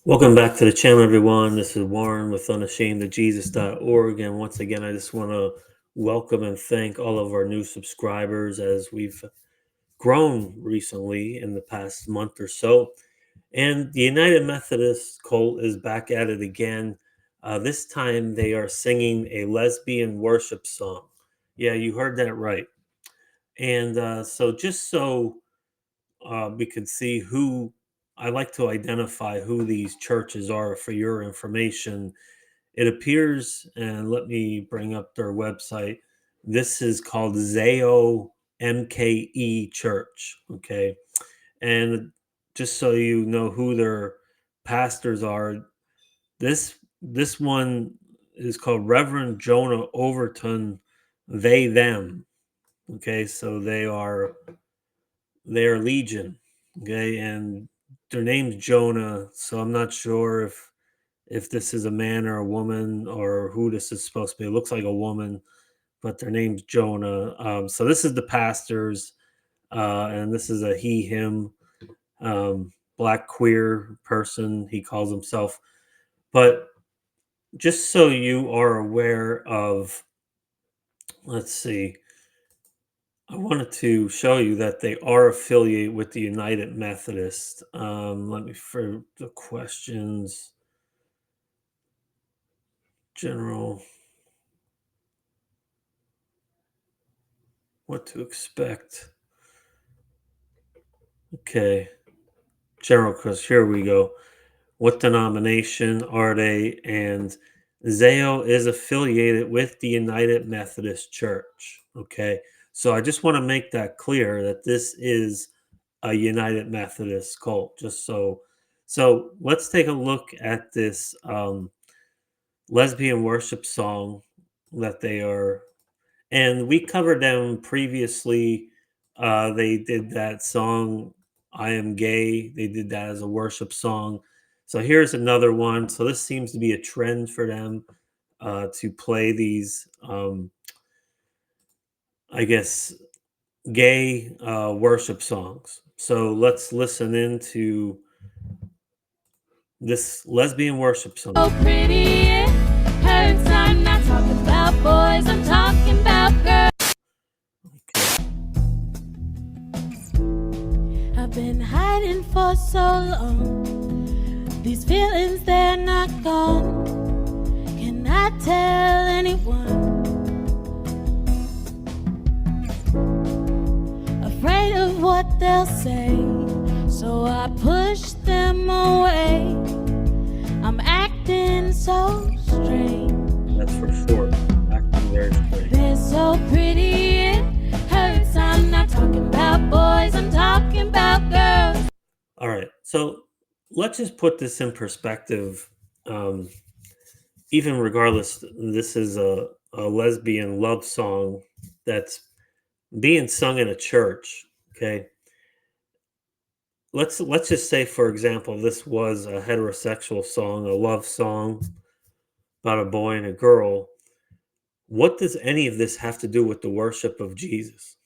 Welcome back to the channel, everyone. This is Warren with unashamedofjesus.org. And once again, I just want to welcome and thank all of our new subscribers as we've grown recently in the past month or so. And the United Methodist cult is back at it again. This time they are singing a lesbian worship song. Yeah, you heard that right. And so just so we can see who I like to identify who these churches are for your information. It appears, and let me bring up their website. This is called Zao MKE Church. Okay. And just so you know who their pastors are, this one is called Reverend Jonah Overton, they them. Okay, so they are Legion. Okay, and their name's Jonah, so I'm not sure if this is a man or a woman or who this is supposed to be. It looks like a woman, but their name's Jonah. So this is the pastors, and this is a he, him, black queer person. He calls himself. But just so you are aware of, let's see. I wanted to show you that they are affiliated with the United Methodist. Let me for the questions, general, what to expect. Okay, general, because here we go. What denomination are they? And Zao is affiliated with the United Methodist Church. Okay, so I just want to make that clear that this is a United Methodist cult. So let's take a look at this lesbian worship song that they are, and we covered them previously. They did that song "I Am Gay." They did that as a worship song. So here's another one. So this seems to be a trend for them to play these, I guess, gay worship songs. So let's listen into this lesbian worship song. So pretty, it hurts. I'm not talking about boys, I'm talking about girls. I've been hiding for so long. These feelings, they're not gone. Can I tell anyone? Afraid of what they'll say, so I push them away. I'm acting so strange. That's for sure. Acting very strange. They're so pretty, it hurts. I'm not talking about boys, I'm talking about girls. All right. So let's just put this in perspective. Even regardless, this is a lesbian love song that's being sung in a church. Okay. Let's just say, for example, this was a heterosexual song, a love song about a boy and a girl. What does any of this have to do with the worship of Jesus?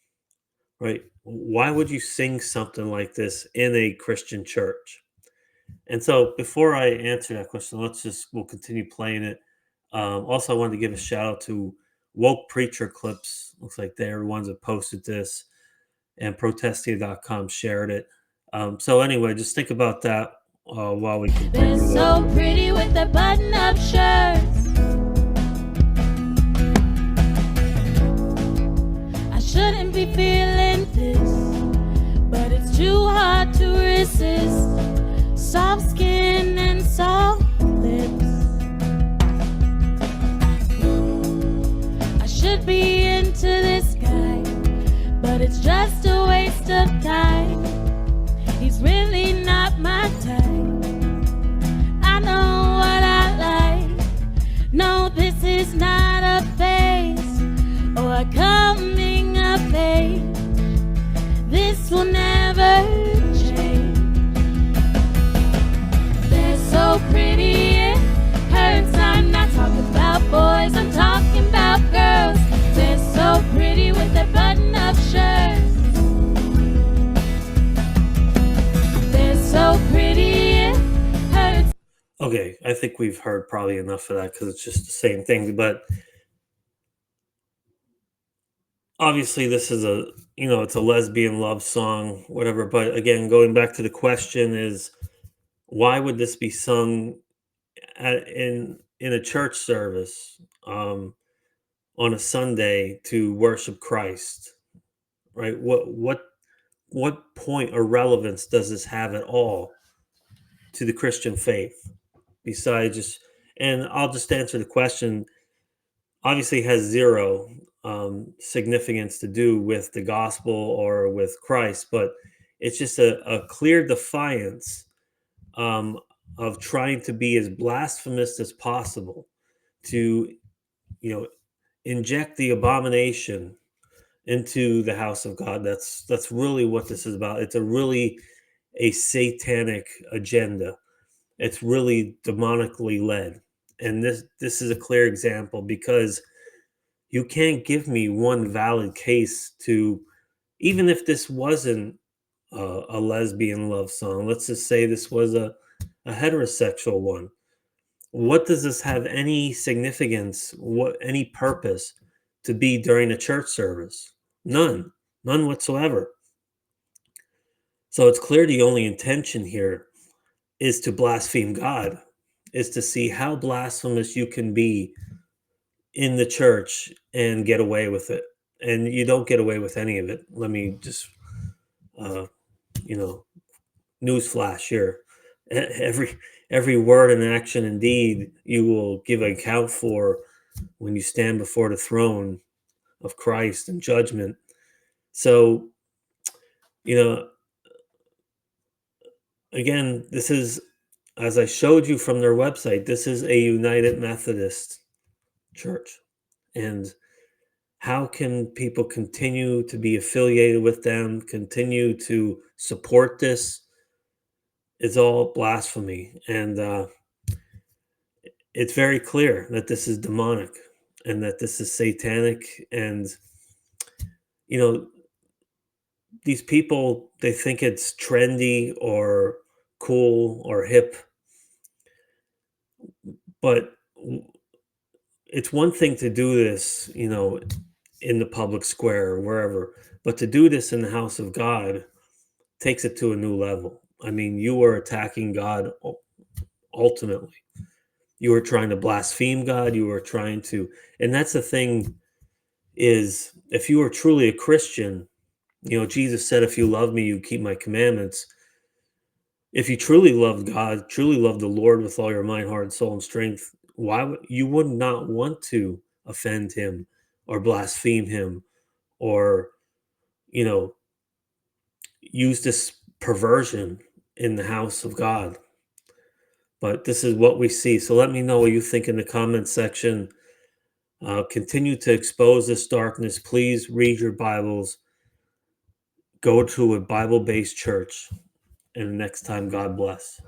Right? Why would you sing something like this in a Christian church? And so before I answer that question, we'll continue playing it. Also, I wanted to give a shout out to Woke Preacher Clips. Looks like they're the ones that posted this, and Protestia.com shared it. So anyway, just think about that while we continue. They're so pretty with their button-up shirts. I shouldn't be feeling this, but it's too hard to resist. Soft skin and soft lips. I should be into this guy, but it's just a waste of time. He's really not my type. I know what I like. No, this is not a phase or a coming of age. This will never change. They're so pretty, it hurts. I'm not talking about boys, I'm talking about girls. They're so pretty with their button-up shirts. Okay, I think we've heard probably enough of that because it's just the same thing. But obviously, this is it's a lesbian love song, whatever. But again, going back to the question is, why would this be sung in a church service on a Sunday to worship Christ? Right? What point or relevance does this have at all to the Christian faith? Besides just, and I'll just answer the question. Obviously, has zero significance to do with the gospel or with Christ, but it's just a clear defiance um, of trying to be as blasphemous as possible to, you know, inject the abomination into the house of God. That's really what this is about. It's a satanic agenda. It's really demonically led. And this is a clear example because you can't give me one valid case to, even if this wasn't a lesbian love song, let's just say this was a heterosexual one. What does this have any significance, any purpose to be during a church service? None whatsoever. So it's clear the only intention here is to blaspheme God, is to see how blasphemous you can be in the church and get away with it. And you don't get away with any of it. Let me just, uh, you know, newsflash here. Every word and action and deed you will give an account for when you stand before the throne of Christ in judgment. So, you know, again, this is, as I showed you from their website, this is a United Methodist Church. And how can people continue to be affiliated with them, continue to support this? It's all blasphemy. And it's very clear that this is demonic and that this is satanic. And, you know, these people, they think it's trendy or cool or hip, but it's one thing to do this, in the public square or wherever, but to do this in the house of God takes it to a new level. I mean, you are attacking God ultimately. You are trying to blaspheme God. You are trying to, and that's the thing is, if you are truly a Christian, Jesus said, if you love me, you keep my commandments. If you truly love God, truly love the Lord with all your mind, heart, soul, and strength, why would you would not want to offend him or blaspheme him or, you know, use this perversion in the house of God? But this is what we see. So let me know what you think in the comment section. Continue to expose this darkness. Please read your Bibles. Go to a Bible based church. And next time, God bless.